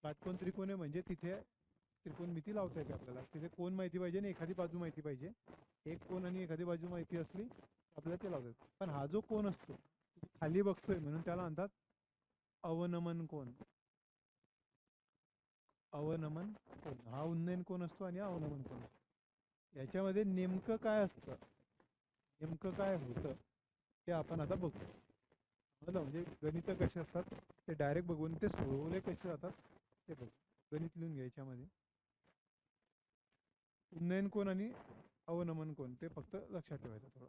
काटकोन त्रिकोण आहे म्हणजे तिथे त्रिकोणमिती लावता येते आपल्याला. तिथे कोण माहिती पाहिजे आणि एखादी बाजू माहिती पाहिजे. एक कोण आणि एखादी बाजू माहिती असली आपल्याला ते लावता येतं. पण हा जो कोण असतो खाली बघतोय म्हणून त्याला म्हणतात अवनमन कोण. अवनमन कोण हा उन्नयन कोण असतो आणि अवनमन कोण असतो. याच्यामध्ये नेमकं काय असतं, नेमकं काय होतं ते आपण आता बघू. म्हणजे गणित कसे असतात ते डायरेक्ट बघून ते सोडवले कसे जातात ते बघू. गणित लिहून घ्या याच्यामध्ये. उन्नयन कोण आणि अवनमन कोण ते फक्त लक्षात ठेवायचं थोडं.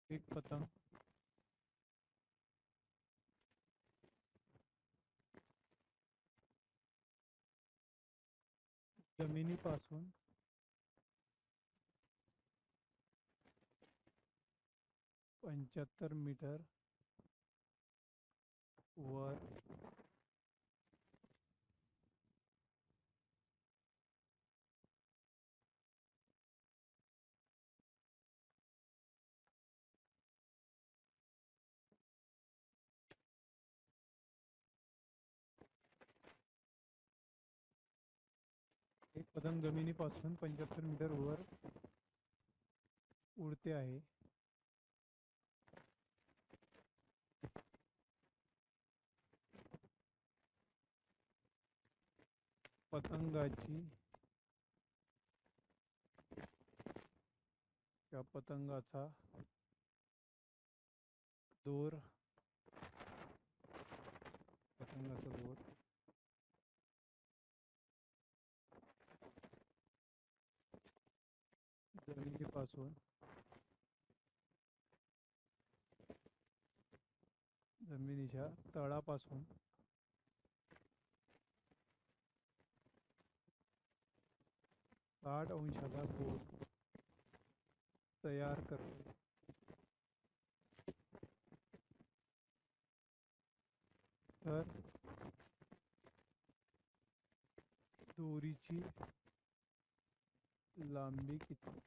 एक पतंग जमिनीपासून 75 मीटर वर एक पतंग जमिनीपासून 75 मीटर वर उडते आहे. पतंगाची त्या पतंगाचा दोर जमिनीपासून जमिनीच्या तळापासून 60 अंशाचा कोन तयार करते. तर दोरीची लांबी किती?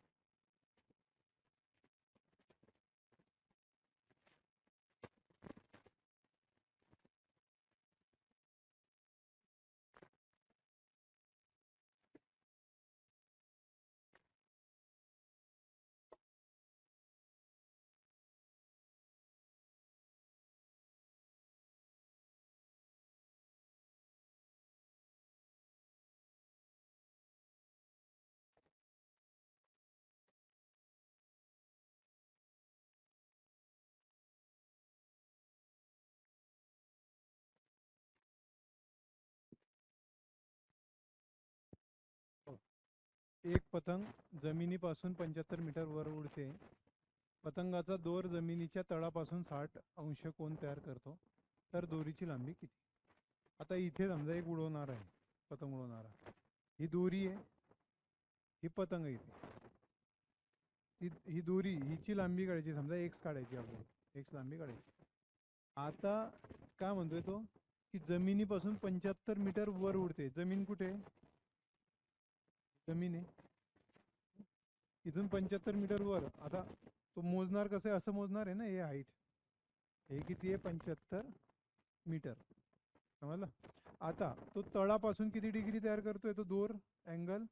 एक पतंग जमिनीपासून 75 मीटर वर उडते. पतंगाचा दोर जमिनीच्या तळापासून 60 अंश कोन तयार करतो. तर दोरीची लांबी किती? आता इथे समजा एक उडवणार आहे, पतंग उडवणारा. ही दोरी आहे, ही पतंग आहे. ही दोरी हिची लांबी काढायची, समजा एक्स काढायची आपल्याला, एक्स लांबी काढायची. आता काय म्हणतोय तो की जमिनीपासून 75 मीटर वर उडते. जमीन कुठे आहे? जमीन आहे इथून 75 मीटर वर. आता तो मोजणार कसं आहे? असं मोजणार आहे ना. हे हाईट हे किती आहे? 75 मीटर. समजलं? आता तो तळापासून किती डिग्री तयार करतोय? तो दोर अँगल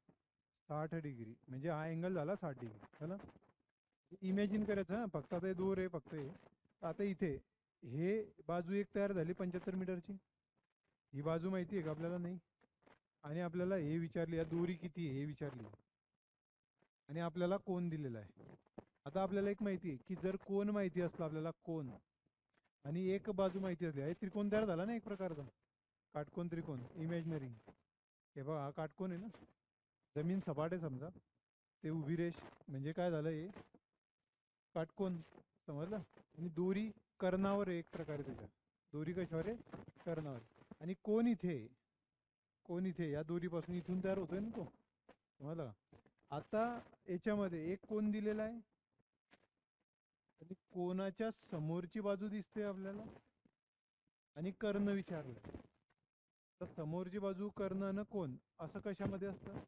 60 डिग्री. म्हणजे हा अँगल झाला 60 डिग्री. चला इमॅजिन करायचं ना. फक्त आता हे दोर आहे, फक्त हे. आता इथे हे बाजू एक तयार झाली 75 मीटरची. ही बाजू माहिती आहे का आपल्याला? नाही. आणि आपल्याला हे विचारली, या दोरी किती आहे हे विचारली, आणि आपल्याला कोन दिलेला आहे. आता आपल्याला एक माहिती आहे की जर कोन माहिती असला आपल्याला, कोन आणि एक बाजू माहिती असली, हे त्रिकोण तयार झाला ना एक प्रकारचा, काटकोन त्रिकोण इमॅजिनरी. हे बघा हा काटकोन आहे ना. जमीन सपाट आहे समजा, ते उभी रेष म्हणजे काय झालं? हे काटकोन. समजलं? आणि दोरी कर्णावर आहे एक प्रकारे, त्याच्या दोरी कशावर आहे? कर्णावर. आणि कोण इथे, कोण इथे या दोरीपासून इथून तयार होतोय ना तो, समजला? आता याच्यामध्ये एक कोण दिलेला आहे आणि कोणाच्या समोरची बाजू दिसते आपल्याला आणि कर्ण विचारलं. तर समोरची बाजू कर्ण आणि कोण असं कशामध्ये असतं?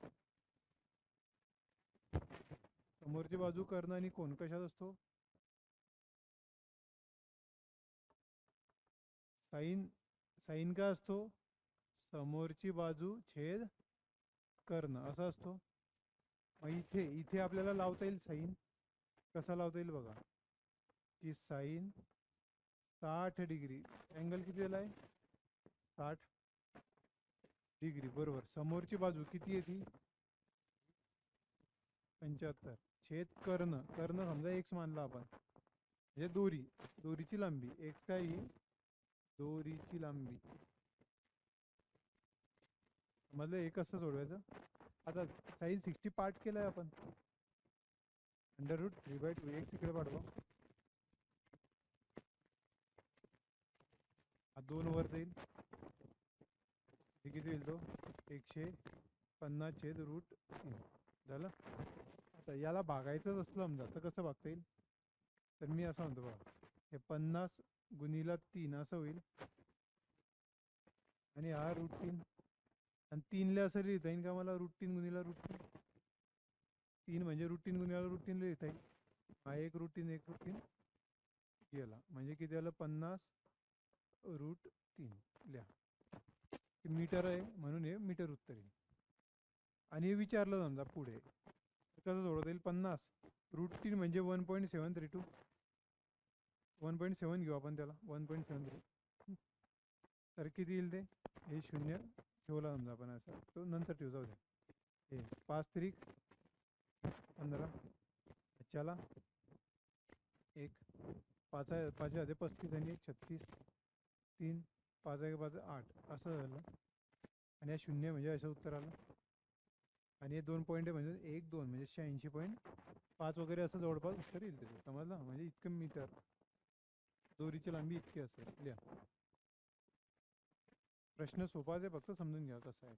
समोरची बाजू कर्ण आणि कोण कशात असतो? साईन. साईन काय असतो? समोरची बाजू छेद कर्ण असा असतो. मग इथे इथे आपल्याला लावता येईल साईन. कसा लावता येईल बघा, की साईन 60 डिग्री. अँगल किती दिला आहे? 60 डिग्री. बरोबर. समोरची बाजू किती आहे ती? 75. छेद कर्ण. कर्ण समजा एक्स मानला आपण, म्हणजे दोरी, दोरीची लांबी. एक्स काय ही दोरीची लांबी. मतलब हे कसं सोडवायचं? आता साईन 60 पार्ट केलाय आपण. √3/2 एक्स इकडे पाठवा. हा 2 वर जाईल. किती होईल तो? 150/√3 झालं. आता याला भागायचंच असलं समजा तर कसं भागता येईल? तर मी असं म्हणतो बघा, हे 50 × 3 असं होईल आणि हा √3. आणि 3ला असं लिहिता येईल का मला? √3 × √3. 3 म्हणजे √3 × √3 लिहिता येईल. हा एक √3 एक √3 गेला, म्हणजे किती झालं? 50√3 लिहा. मीटर आहे म्हणून हे मीटर उत्तर येईल. आणि हे विचारलं समजा पुढे कसं सोडवता येईल? 50√3 म्हणजे 1.732. 1.7 घेऊ आपण त्याला, 1.73. तर किती येईल ते? हे 0 ठेवला समजा आपण, असं तो नंतर ठेवू, जाऊ द्या. हे 5×3 = 15. चला 1 5 5 35 आणि 1 36. 3 5 1 5 8 असं झालं. आणि या 0 म्हणजे असं उत्तर आलं. आणि हे 2 पॉईंट आहे म्हणजे 1 2 म्हणजे 86.5 वगैरे असं जवळपास उत्तर येईल त्याचं, समजलं? म्हणजे इतकं मीटर दोरीची लांबी इतकी असेल. लिहा. प्रश्न सोपाच आहे, फक्त समजून घ्या कसं आहे.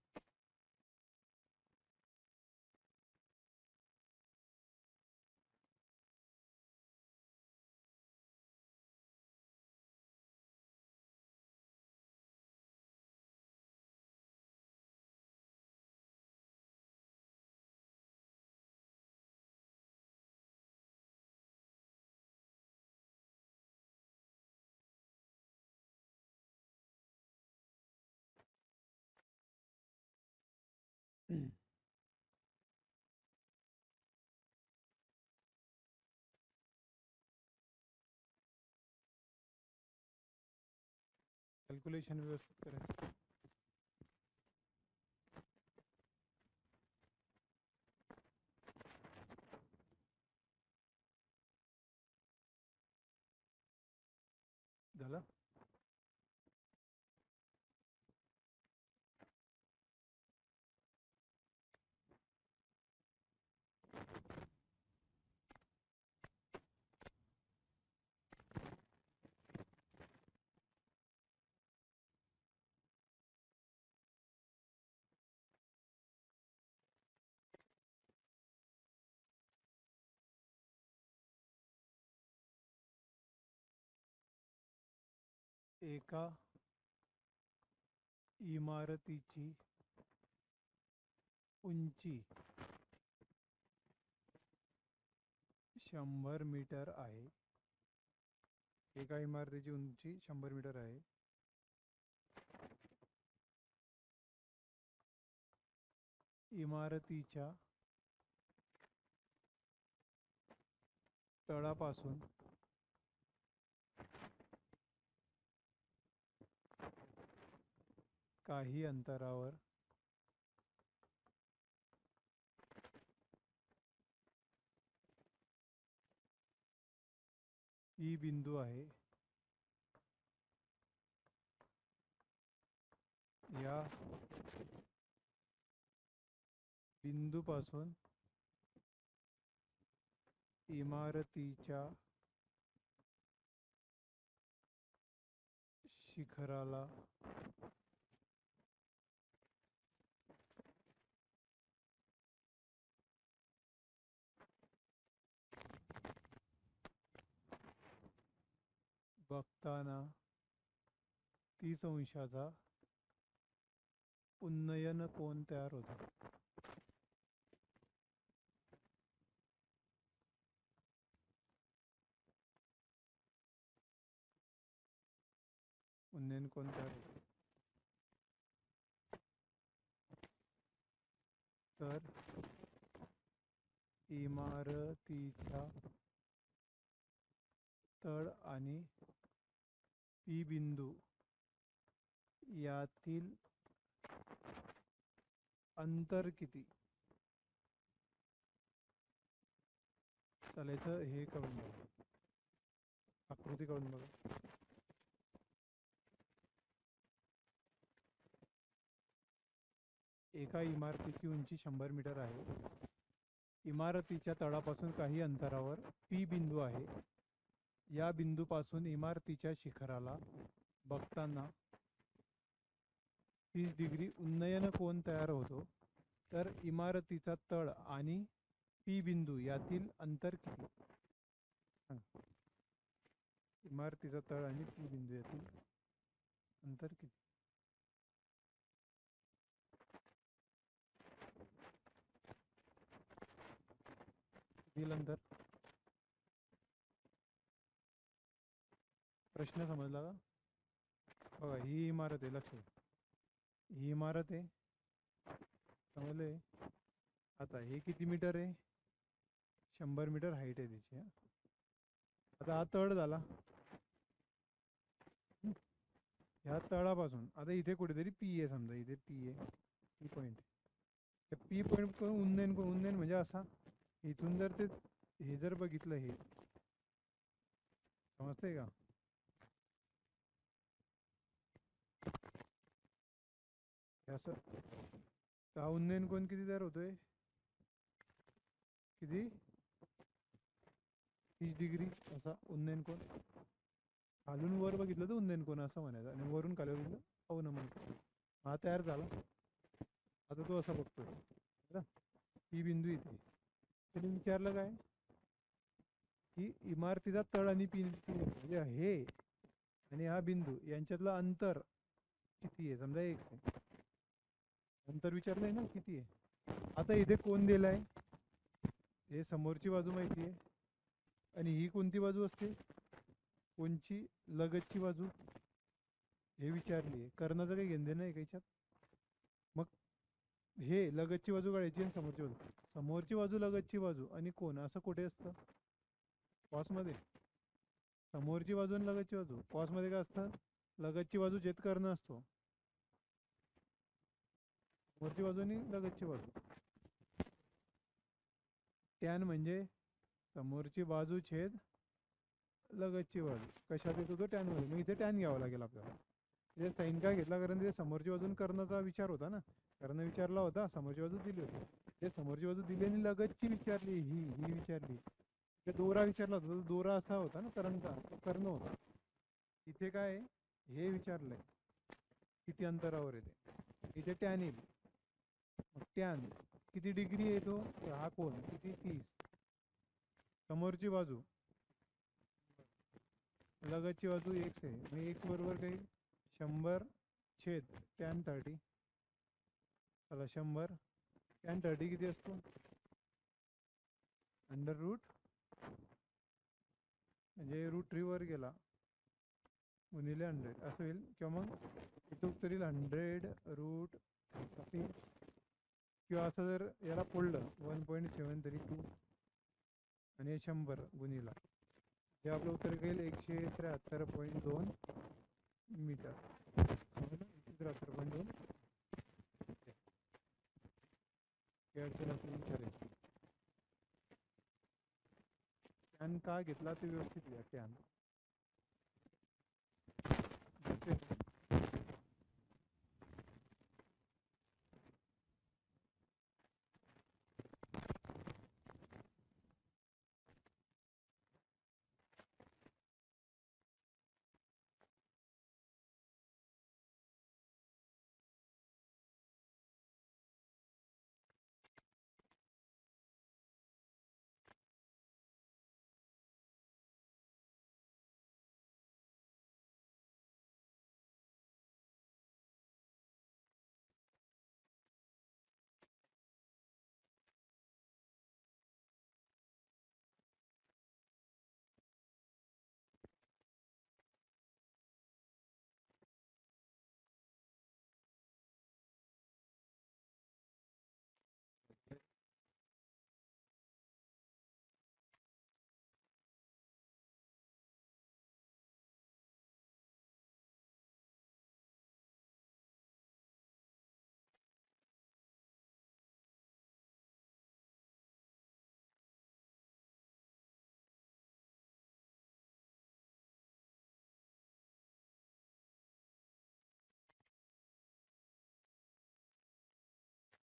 कॅल्क्युलेशन व्यवस्थित करायचं. झालं. एका इमारतीची उंची 100 मीटर आहे. एका इमारतीची उंची 100 मीटर आहे. इमारतीच्या तळापासून काही अंतरावर ई बिंदू आहे. या बिंदूपासून इमारतीच्या शिखराला बघताना 30 अंशाचा उन्नयन कोन तयार होतो. उन्नयन कोन तयार होतो तर इमारतीच्या तळ आणि पी बिंदू यातील अंतर किती. चालायचं हे करून बघा, आकृती करून बघा. एका इमारतीची उंची 100 मीटर आहे. इमारतीच्या तळापासून काही अंतरावर पी बिंदू आहे. या बिंदूपासून इमारतीच्या शिखराला बघताना 30 डिग्री उन्नयन कोन तयार होतो. तर इमारतीचा तळ आणि पी बिंदू यातील अंतर किती. इमारतीचा तळ आणि पी बिंदू यातील अंतर किती. अंतर. प्रश्न समजला का. बघा ही इमारत आहे, लक्ष. ही इमारत आहे, समजले. आता हे किती मीटर आहे. 100 मीटर हाईट आहे त्याची. आता हा तळ झाला. ह्या तळापासून आता इथे कुठेतरी पी आहे, समजा इथे पी आहे, पी पॉईंट. पी पॉईंट करून उन्नयन म्हणजे असा. इथून जर ते हे जर बघितलं, हे समजतंय का. असं हा उन्नयन कोन किती तयार होतोय. किती. 30 डिग्री असा उन्नयन कोन. खालून वर बघितलं तर उन्नयन कोन असं म्हणायचं, आणि वरून खाली बघितलं अवनमन कोन. हा तयार झाला. आता तो असा बघतोय, पी बिंदू इथे. त्याने विचारलं काय की इमारतीचा तळ आणि पी म्हणजे हे आणि हा बिंदू यांच्यातलं अंतर किती आहे. समजा एक आहे, अंतर विचारलंय ना किती आहे. आता इथे कोण दिलाय. हे समोरची बाजू माहिती आहे, आणि ही कोणती बाजू असते. कोणची. लगतची बाजू. हे विचारली आहे. कर्णाचं काही घेणं नाही का याच्यात. मग हे लगतची बाजू काढायची आणि समोरची बाजू. समोरची बाजू, लगतची बाजू आणि कोण असं कुठे असतं. कॉसमध्ये. समोरची बाजू आणि लगतची बाजू. कॉसमध्ये काय असतं. लगतची बाजू जेत कर्ण असतो. समोरची बाजू आणि लगतची बाजू. टॅन म्हणजे समोरची बाजू छेद लगतची बाजू. कशात येतो तो टॅन मध्ये. मग इथे टॅन घ्यावा लागेल आपल्याला. इथे साईन काय घेतला, कारण ते समोरची बाजून कर्णाचा विचार होता ना. कर्ण विचारला होता, समोरची बाजू दिली होती. ते समोरची बाजू दिली आणि लगतची विचारली, ही विचारली. ते दोरा विचारला होता, तो दोरा असा होता ना कर्णचा, कर्ण होता. इथे काय हे विचारलंय किती अंतरावर येते. इथे टॅन येईल. मग टॅन किती डिग्री येतो. हा कोण किती. 30. समोरची बाजू लगतची बाजू x आहे. मग x बरोबर काही 100 छेद टॅन 30. चला 100 टॅन 30 किती असतो. अंडर रूट म्हणजे √3 वर गेला गुणिले 100 असं होईल. किंवा मग इथं उत्तर येईल 100√30. किंवा असं जर याला फोडलं 1.732 आणि 100 गुणिला, हे आपलं उत्तर येईल 173.2 मीटर. समजलं. 173.2. अडचण असेल विचारायची. टॅन का घेतला ते व्यवस्थित घ्या. टॅन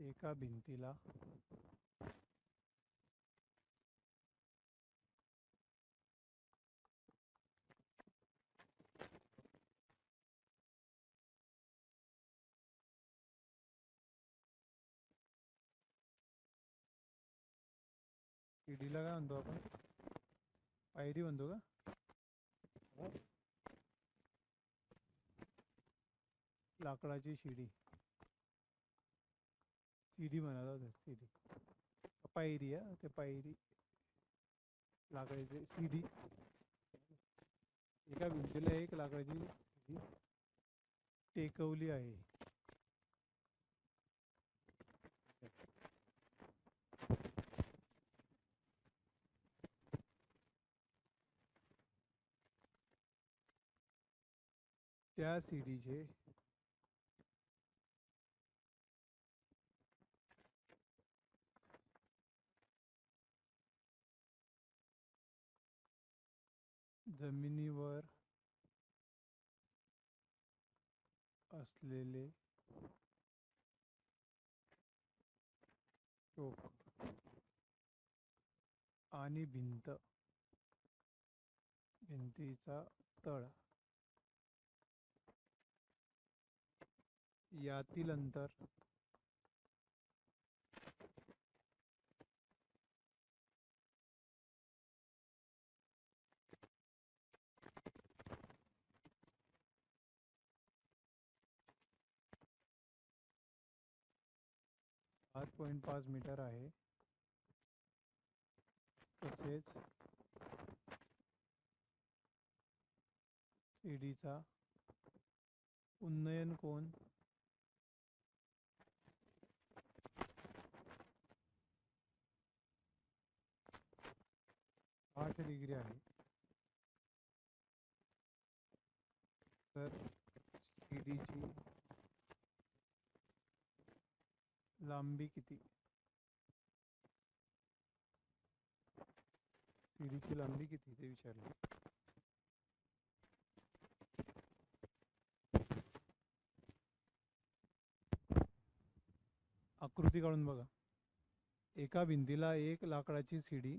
एका भिंतीला शिडीला काय म्हणतो आपण? पायरी म्हणतो का? लाकडाची शिडी, शिडी म्हणाला होता, शिडी. पायरी, हा ते पायरी, लाकडाची शिडी. एका भिंतीला एक लाकडाची शिडी टेकवली आहे. त्या शिडीचे जमिनीवर असलेले टोक आणि भिंतीचा तळ यातील अंतर 8.5 मीटर आहे. तसेच शिडीचा उन्नयन कोन 8 डिग्री आहे. तर शिडीची लांबी किती? शिडीची लांबी किती ते विचारले. आकृती काढून बघा. एका भिंतीला एक लाकडाची शिडी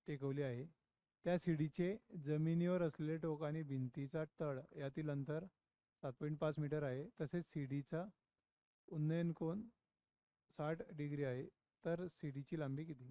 टेकवली आहे. त्या शिडीचे जमिनीवर असलेले टोक आणि भिंतीचा तळ यातील अंतर 7.5 मीटर आहे. तसेच शिडीचा उन्नयन कोन 60 डिग्री आहे. तर शिडीची लांबी किती?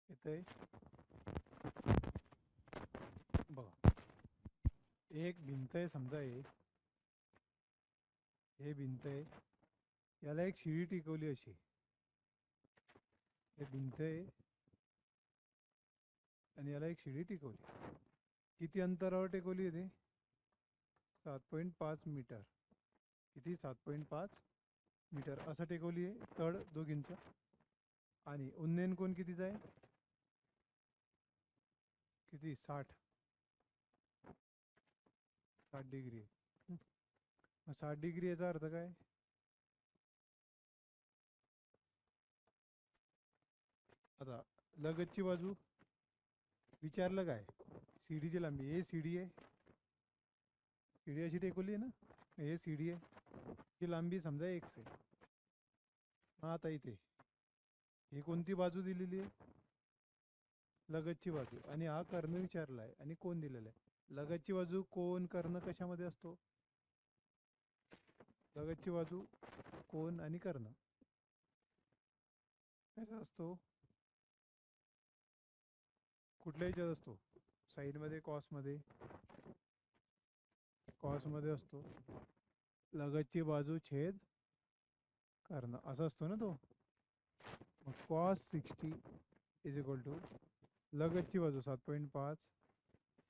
येतंय बघा. एक भिंत आहे समजा, हे भिंत आहे, याला एक शिडी टिकवली अशी. हे भिंत आहे आणि याला एक शिडी टिकवली. किती अंतरावर टिकवली आहे ते? 7.5 मीटर. किती? 7.5 मीटर असं टेकवली आहे तड दोघींचं. आणि उन्नयन कोण कितीचा आहे? किती? 60 डिग्री आहे. मग 60 डिग्री याचा अर्थ काय? आता लगतची बाजू विचारलं काय? सीडीची लांबी, हे सीडी आहे, सीडी अशी टेकवली आहे ना, हे सीडी आहे, ही लांबी समजा एक्स आहे. आता इथे ही कोणती बाजू दिलेली आहे? लगतची बाजू. आणि हा कर्ण विचारला आहे आणि कोण दिलेला आहे? लगतची बाजू कोण कर्ण कशामध्ये असतो? लगतची बाजू कोण आणि कर्ण कसा असतो? कुठल्या ह्याच्यात असतो? साईडमध्ये, कॉसमध्ये? कॉसमध्ये असतो. लगतची बाजू छेद कर्ण असा असतो ना तो. मग कॉस 60 इज इक्वल टू लगतची बाजू 7.5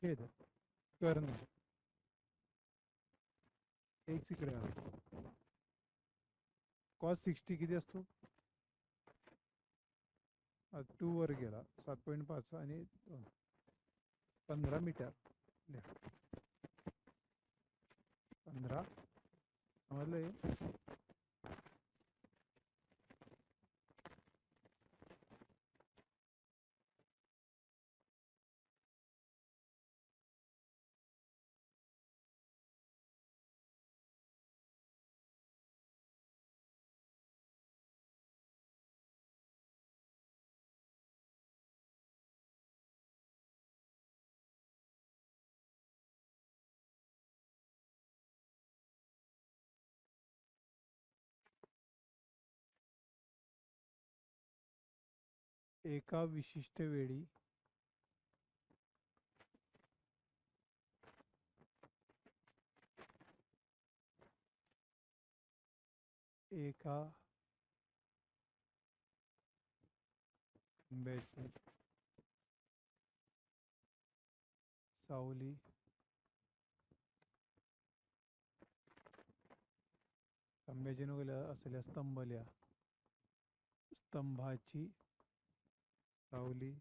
छेद कर्ण. एक इकडे आला. कॉस 60 किती असतो? 2 वर गेला, 7.5 आणि 15 मीटर. 15 समजलं? एका विशिष्ट वेळी एका आंब्याची सावली आंब्याची नगल्या असलेल्या स्तंभल्या स्तंभाची सावली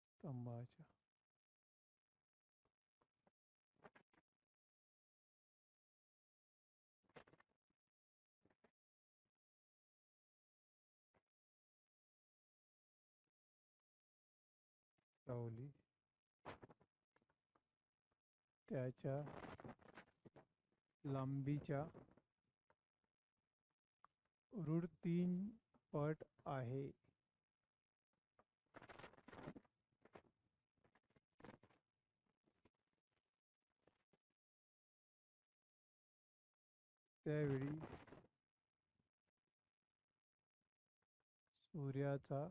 स्तंभाच्या सावली त्याच्या लांबीच्या √3 पट आहे. त्यावेळी सूर्याचा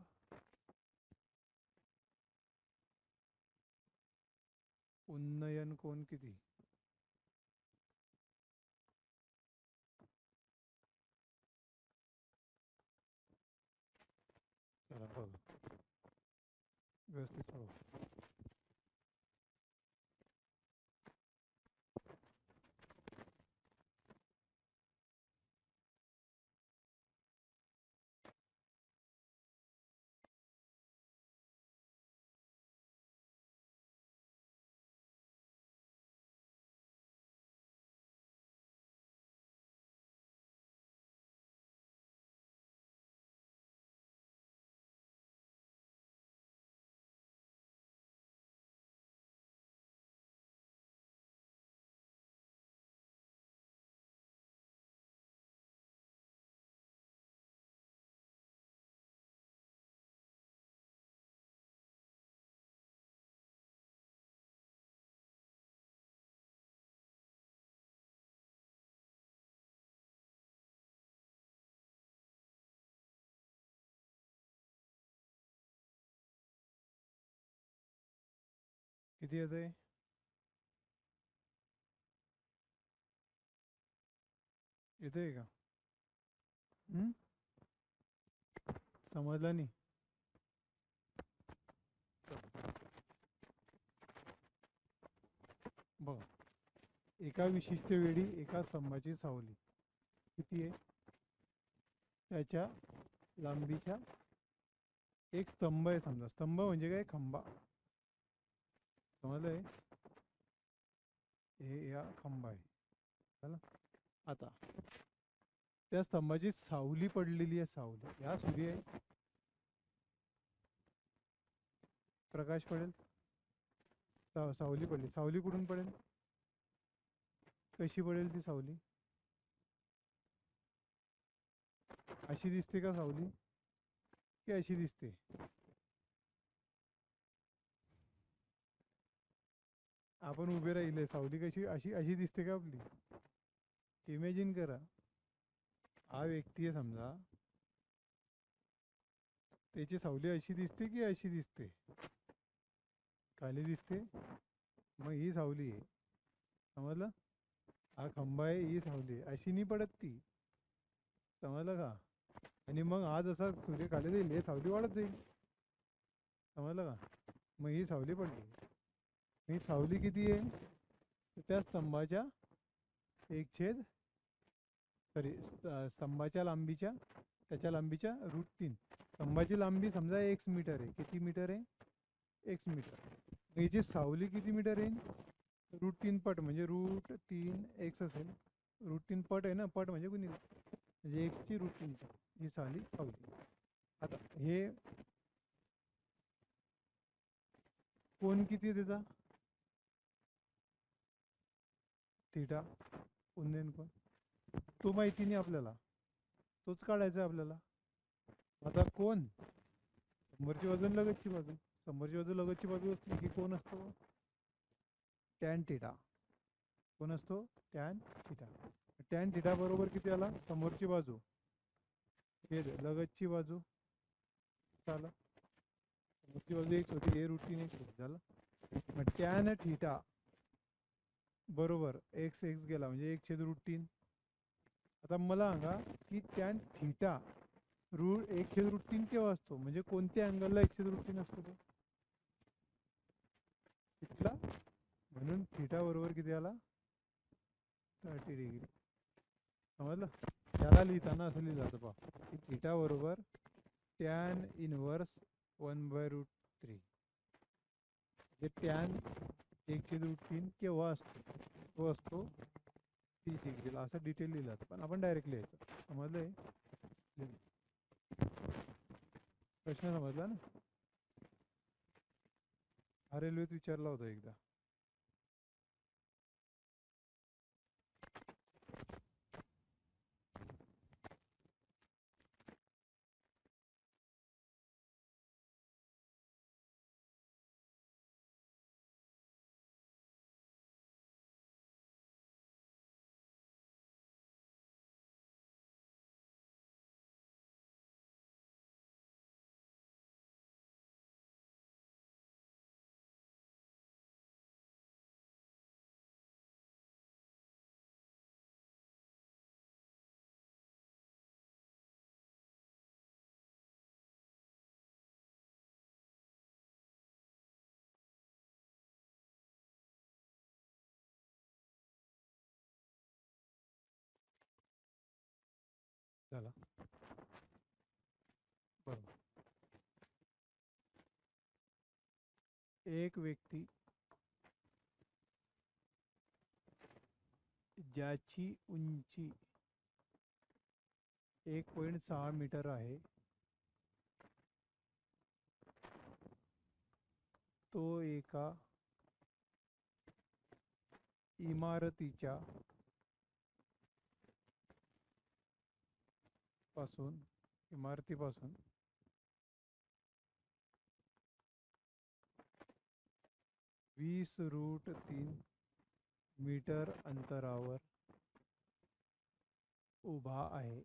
उन्नयन कोण किती? चला बघ व्यवस्थित हो. किती येत आहे? येते का? समजलं नाही? बघा, एका विशिष्ट वेळी एका स्तंभाची सावली किती आहे? त्याच्या लांबीच्या एक स्तंभ आहे समजा. स्तंभ म्हणजे काय? खंबा. समजलंय? हे या खंबा आहे. चला आता त्या स्तंभाची सावली पडलेली आहे. सावली, या सूर्य आहे, प्रकाश पडेल, सावली पडली. सावली कुठून पडेल? कशी पडेल ती सावली? अशी दिसते का सावली, की अशी दिसते? आपण उभे राहिले, सावली कशी अशी अशी दिसते का आपली? इमॅजिन करा, हा व्यक्ती आहे समजा, त्याची सावली अशी दिसते की अशी दिसते? खाली दिसते. मग ही सावली आहे. समजलं? हा खंबा आहे, ही सावली आहे. अशी नाही पडत ती. समजलं का? आणि मग हा जसा सूर्य खाली जाईल, हे सावली वाढत जाईल. समजलं का? मग ही सावली पडली. ही सावली किती आहे? त्या स्तंभाच्या एक छेद सॉरी स्तंभाच्या लांबीच्या, त्याच्या लांबीच्या √3. स्तंभाची लांबी समजा x मीटर आहे. किती मीटर आहे? x metre. याची सावली किती मीटर आहे? √3 पट, म्हणजे √3x असेल. √3 पट आहे ना, पट म्हणजे गुणिले, म्हणजे x ची √3 ही सावली. आता हे कोण किती त्याचा? थिटा, उंदेन कोण, तो माहिती नाही आपल्याला, तोच काढायचा आपल्याला. आता कोण? समोरची बाजू आणि लगतची बाजू. समोरची बाजू लगतची बाजू असते की कोण असतो? Tan theta. कोण असतो? Tan theta. टॅन थिटा बरोबर किती आला? समोरची बाजू हे लगतची बाजू. झालं, समोरची बाजू एक होती, हे √3 एक होती. झालं. मग टॅन थिटा बरोबर x गेला म्हणजे 1/√3. आता मला सांगा की टॅन थिटा √1/√3 केव्हा असतो? म्हणजे कोणत्या अँगलला 1/√3 असतो तो? इथला. म्हणून थिटा बरोबर किती आला? 30 डिग्री. समजलं? त्याला लिहिताना असं लिहिलं जातं पहा, की थिटा बरोबर टॅन इनवर्स 1/√3. जे टॅन 1/√3 केव्हा असतो? तो असतो 30 डिग्रीला. असं डिटेल लिहिलं जातं, पण आपण डायरेक्ट लिहायचं. समजलंय? प्रश्न समजला ना? हा रेल्वेत विचारला होता एकदा. झाला बरोबर. एक व्यक्ती ज्याची उंची 1.6 मीटर आहे, तो एका इमारतीच्या इमारतीपासून 20√3 मीटर अंतरावर उभा आहे.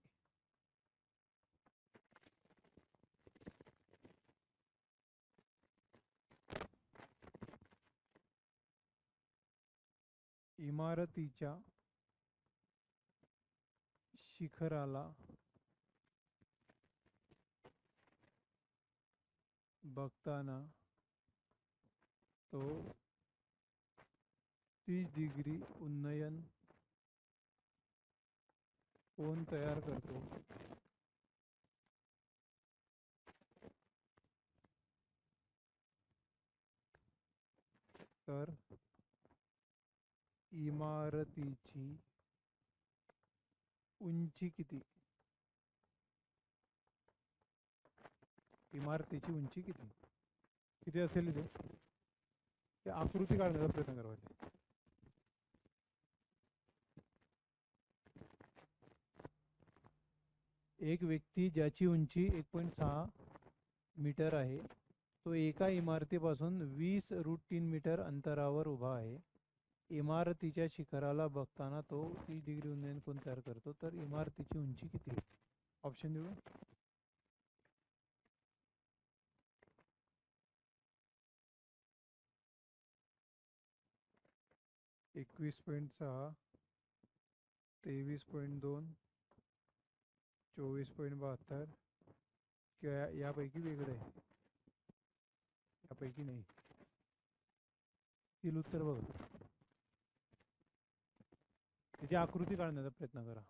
इमारतीच्या शिखराला बघताना तो 30 डिग्री उन्नयन कोण तयार करतो? तर इमारतीची उंची किती? इमारतीची उंची किती किती असेल इथे? ते आकृती काढण्याचा प्रयत्न करायचा. एक व्यक्ती ज्याची उंची 1.6 मीटर आहे तो एका इमारतीपासून 20√3 मीटर अंतरावर उभा आहे. इमारतीच्या शिखराला बघताना तो 30 डिग्री उन्नयन कोण तयार करतो? तर इमारतीची उंची किती आहे? ऑप्शन देऊ? 21.6, 23.2, 24.72 किंवा यापैकी वेगळं आहे? यापैकी नाही. तिल उत्तर बघा. त्याची आकृती काढण्याचा प्रयत्न करा.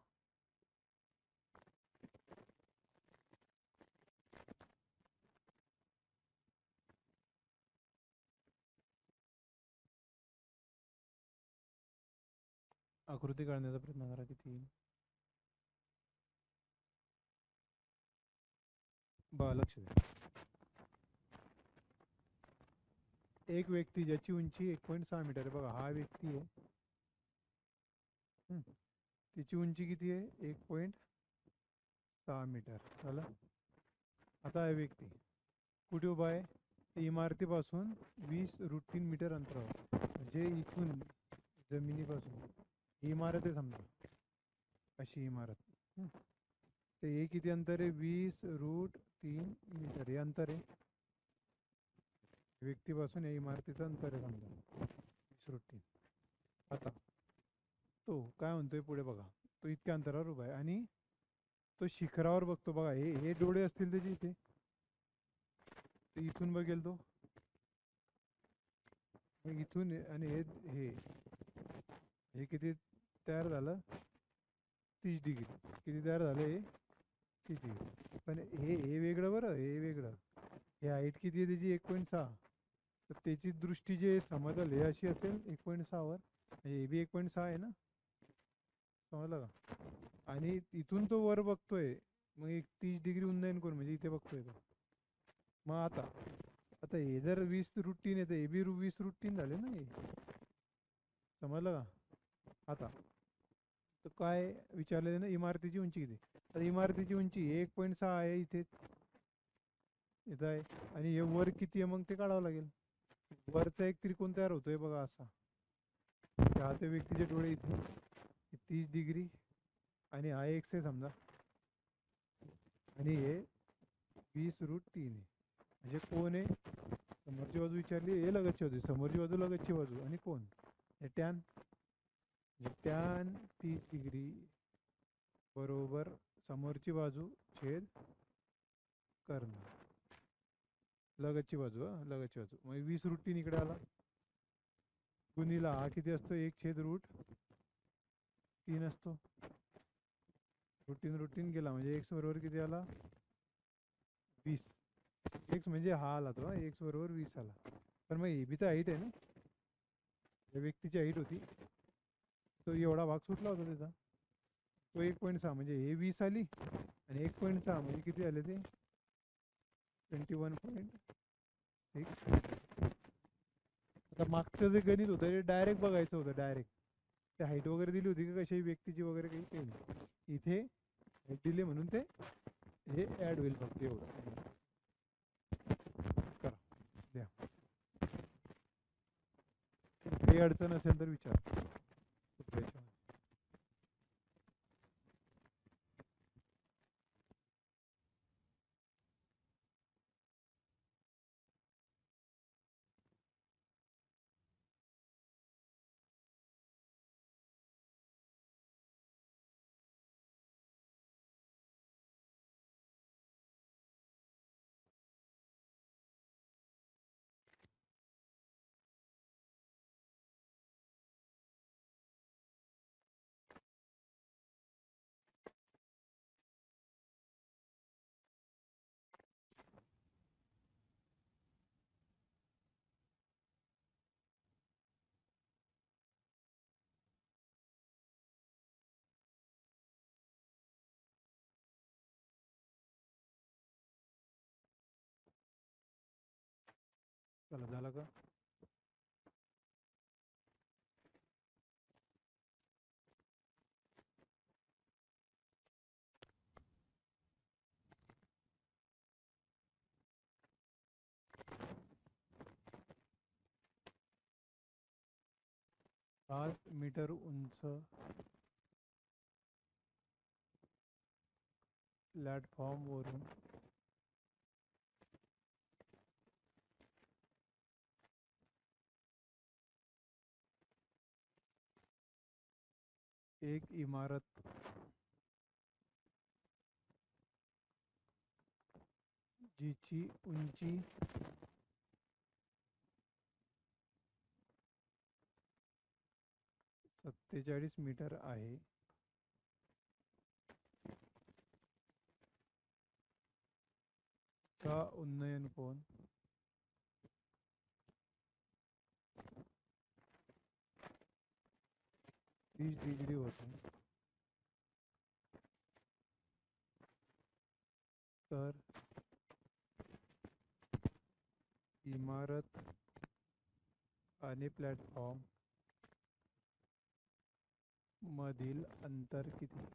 आकृती काढण्याचा प्रयत्न करा. किती? बघा, लक्ष द्या. एक व्यक्ती ज्याची उंची 1.6 मीटर आहे. बघा, हा व्यक्ती आहे. तिची उंची किती आहे? 1.6 मीटर. झालं. आता हा व्यक्ती कुठे उभा आहे? इमारतीपासून 20√3 मीटर अंतरावर. म्हणजे इथून जमिनीपासून ही इमारत आहे समजा, अशी इमारत. ते हे किती अंतर आहे? 20√3 मीटर हे अंतर आहे. व्यक्तीपासून या इमारतीचं अंतर आहे समजा 20√3. आता तो काय म्हणतोय पुढे बघा. तो इतक्या अंतरावर उभा आहे आणि तो शिखरावर बघतो. बघा, हे डोळे असतील त्याचे इथे. इथून बघेल तो. इथून आणि हे हे हे किती तयार झालं? 30 डिग्री. किती तयार झालं? हे 30 डिग्री. पण हे वेगळं बरं, हे वेगळं. हे हाईट किती आहे त्याची? 1.6. तर त्याची दृष्टी जे समजल हे अशी असेल 1.6 वर. हे बी 1.6 आहे ना, समजलं का? आणि इथून तो वर बघतोय. मग 30 डिग्री उन्नयन कोण? म्हणजे इथे बघतोय तो. मग आता आता हे जर 20√3 येते, हे बी 20√3 झाले ना. हे समजलं का? आता तर काय विचारले ना, इमारतीची उंची किती? तर इमारतीची उंची 1.6 आहे इथे, इथं आहे. आणि हे वर किती आहे मग ते काढावं लागेल. वरचा एक त्रिकोण तयार होतोय बघा असा. हा त्या व्यक्तीचे डोळे इथे 30 डिग्री आणि हा एक्स आहे समजा, आणि हे 20√3 आहे. म्हणजे कोण आहे? समोरची बाजू विचारली, हे लगतची बाजू, समोरची बाजू लगतची बाजू, आणि कोण? हे टॅन. टॅन 30 डिग्री बरोबर समोरची बाजू छेद कर्ण, लगतची बाजू. लगतची बाजू. मग 20√3 इकडे आला, गुणिला हा किती असतो? 1/√3 असतो. √3 गेला म्हणजे एक्स बरोबर किती आला? 20. एक्स म्हणजे हा आला तो. एक्स बरोबर 20 आला. पण मग हे बी तर हाईट आहे ना, या व्यक्तीची हाईट होती. तो एवढा भाग सुटला होता त्याचा. तो 1.6 म्हणजे हे 20 आली, आणि 1.6 म्हणजे किती आले ते? 21.6. आता मागचं जे गणित होतं ते डायरेक्ट बघायचं होतं. डायरेक्ट ते हाईट वगैरे दिली होती का कशाही व्यक्तीची वगैरे काही काही नाही. इथे हाईट दिली म्हणून ते हे ॲड होईल फक्त एवढं. करा, द्या. काही अडचण असेल तर विचार. चला झालं का? पाच मीटर उंच प्लॅटफॉर्म वरून एक इमारत जिची उंची 47 मीटर आहे, का उन्नयन कोन 30 डिग्री होते, तर इमारत आणि प्लॅटफॉर्म मधील अंतर किती?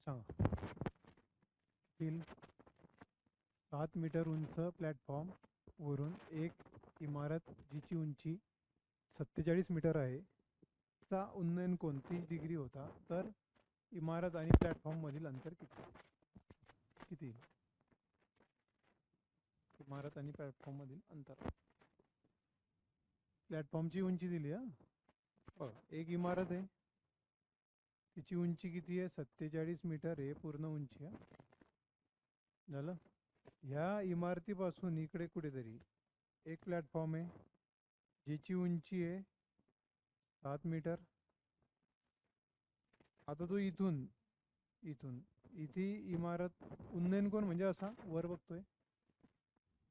सांगा. 7 मीटर उंच प्लॅटफॉर्म वरून एक इमारत जिची उंची 47 मीटर आहे चा उन्नयन कोन 30 डिग्री होता, तर इमारत आणि प्लॅटफॉर्म मधील अंतर किती? किती? इमारत आणि प्लॅटफॉर्म मधील अंतर. प्लॅटफॉर्मची उंची दिली हा बघा, एक इमारत आहे, तिची उंची किती आहे? 47 मीटर आहे पूर्ण उंची. झालं. ह्या इमारतीपासून इकडे कुठेतरी एक प्लॅटफॉर्म आहे ज्याची उंची आहे 7 मीटर. आता तो इथून इथून इथे इमारत उन्नयन कोन म्हणजे असा वर बघतोय,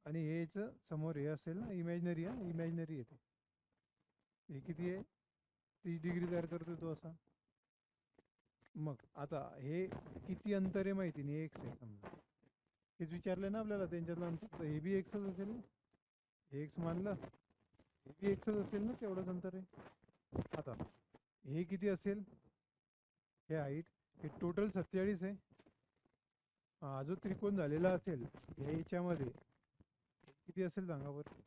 आणि हेच समोर हे असेल ना, इमॅजिनरी आहे, इमॅजिनरी येते. हे किती आहे? 30 डिग्री तयार करतोय तो असा. मग आता हे किती अंतर आहे माहिती नाही, एक्स आहे समजा. हेच विचारले ना आपल्याला त्यांच्यातलं अंतर, तर हे बी एक्सच असेल ना. हे एक्स मानलं, हे बी एक्सच असेल ना, तेवढंच अंतर आहे. आता हे किती असेल? हे हाईट, हे टोटल 47 आहे. हा जो त्रिकोण झालेला असेल ह्याच्यामध्ये किती असेल सांगा बरं.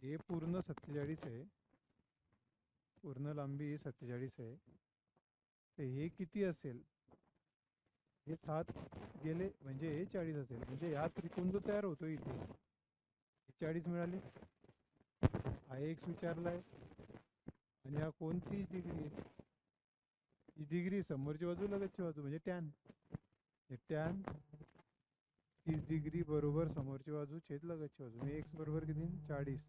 हे पूर्ण 47 आहे, पूर्ण लांबी 47 आहे, तर हे किती असेल? हे 7 गेले म्हणजे हे 40 असेल. म्हणजे या त्रिकोण जो तयार होतो इथे 40 मिळाले. हा एक्स विचारलाय आणि हा कोण 30 डिग्री आहे. ही डिग्री समोरची बाजू लगतची बाजू म्हणजे टॅन. हे टॅन 30 डिग्री बरोबर समोरची बाजू छेद लगतची बाजू. म्हणजे एक्स बरोबर किती? 40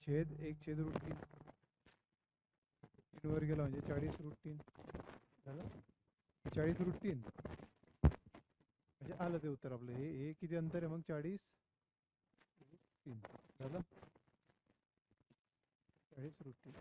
छेद 1/√3. 3 वर गेला म्हणजे 40√3 झालं. 40√3 म्हणजे आलं ते उत्तर आपलं. हे किती अंतर आहे मग? 40√3 झालं. 40√3.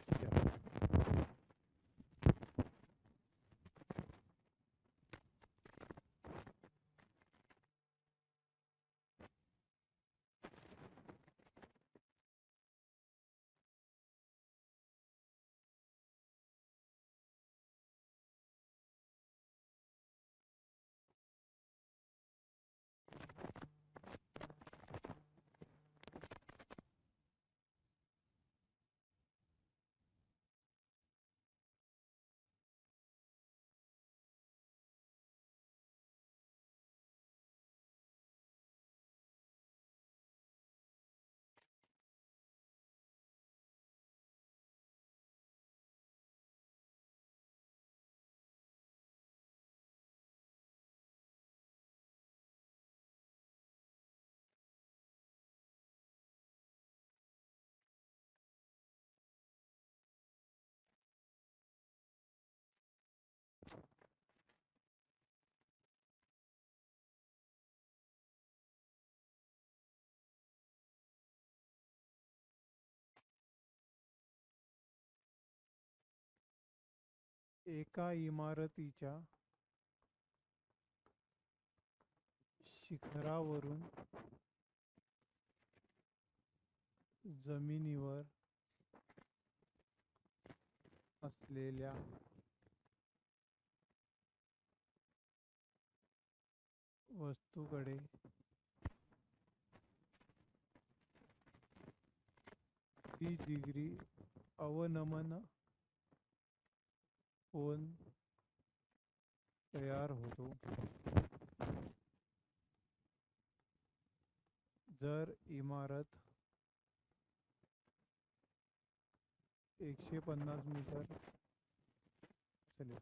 एका इमारतीच्या शिखरावरून जमिनीवर असलेल्या वस्तूकडे किती डिग्री अवनमन कोन तयार होतो? जर इमारत 150 मीटर चले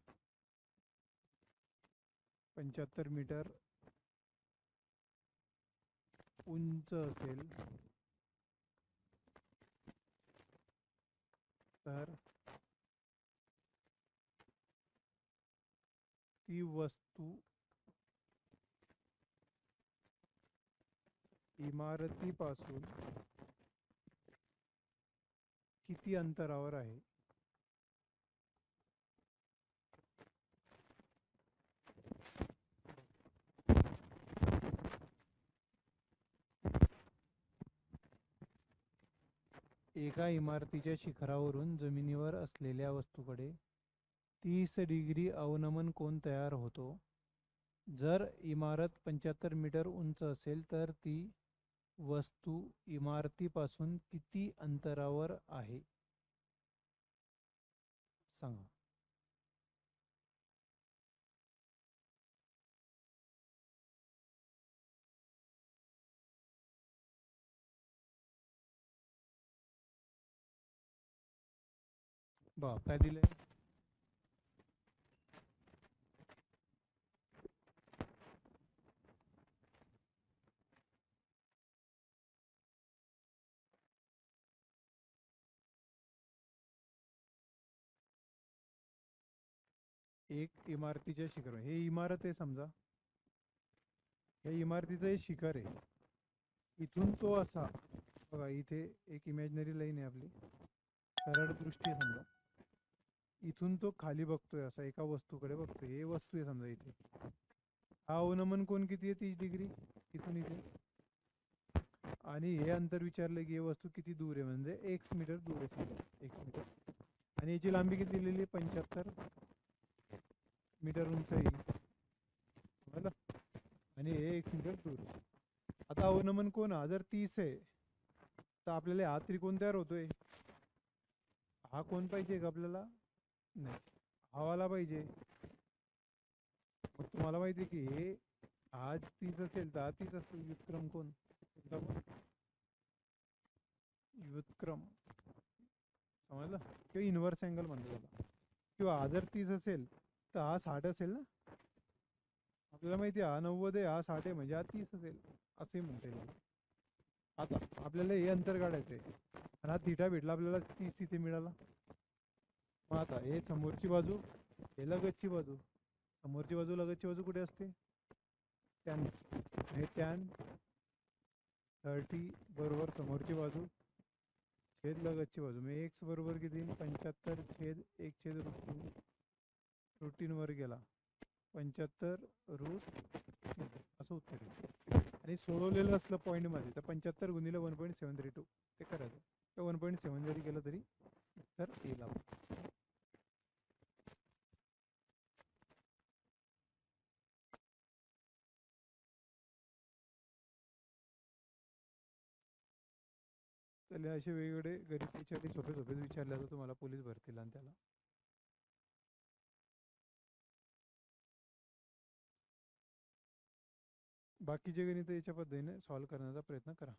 75 मीटर उंच असेल तर ती वस्तू इमारतीपासून किती अंतरावर आहे? एका इमारतीच्या शिखरावरून जमिनीवर असलेल्या वस्तूकडे 30 डिग्री अवनमन कोन तयार होतो. जर इमारत 75 मीटर उंच असेल तर ती वस्तू इमारतीपासून किती अंतरावर आहे सांगा. बा काय दिलंय? एक इमारतीच्या शिखर, हे इमारत आहे समजा, या इमारतीचं हे शिखर आहे. इथून तो असा बघा, इथे एक इमॅजिनरी लाईन आहे आपली, सरळ दृष्टी आहे समजा, इथून तो खाली बघतोय, असा एका वस्तूकडे बघतोय. हे वस्तू आहे समजा इथे. हा अवनमन कोण किती आहे? 30 डिग्री इथून इथे. आणि हे अंतर विचारलं की हे वस्तू किती दूर आहे, म्हणजे x मीटर दूर आहे समजा, x मीटर. आणि याची लांबी किती दिलेली आहे? 75 मीटर उंच येईल बघा. आणि हे 1 मीटर दूर आहे. आता अवनमन कोण हा जर 30 आहे तर आपल्याला हा त्रिकोण तयार होतोय. हा कोण पाहिजे का आपल्याला? नाही, हवाला पाहिजे. मग तुम्हाला माहिती आहे की हे हा 30 असेल तर हा 30 असेल. व्युत्क्रम कोण? व्युत्क्रम समजलं? किंवा इन्व्हर्स अँगल म्हणतो त्याला. किंवा हा जर 30 असेल तर हा 60 असेल ना. आपल्याला माहिती आहे हा 90 आहे, हा 60 आहे, म्हणजे हा 30 असेल असंही म्हणता येईल. आता आपल्याला हे अंतर काढायचं आहे आणि हा थिटा भेटला आपल्याला, 30 इथे मिळाला. मग आता हे समोरची बाजू, हे लगतची बाजू. समोरची बाजू लगतची बाजू कुठे असते? टॅन. हे टॅन 30 बरोबर समोरची बाजू छेद लगतची बाजू. मी एक्स बरोबर किती? 75 छेद 1/√2. रूटीन वर गेला 75 रूट असं उत्तर येईल. आणि सोडवलेलं असलं पॉईंटमध्ये तर 75 गुणिले 1.732 ते करायचं. किंवा 1.7 जरी केलं तरी उत्तर येईल आपलं. तर असे वेगवेगळे गणित विचारले, सोपे सोपे विचारले तर तुम्हाला पोलीस भरतील. आणि त्याला बाकीचे गणित याच्या पद्धतीने सॉल्व्ह करण्याचा प्रयत्न करा.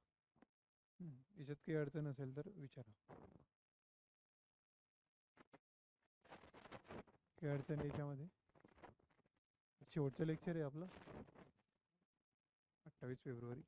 याच्यात काही अडचण असेल तर विचारा. काही अडचण याच्यामध्ये? शेवटचं लेक्चर आहे आपलं 28 फेब्रुवारी.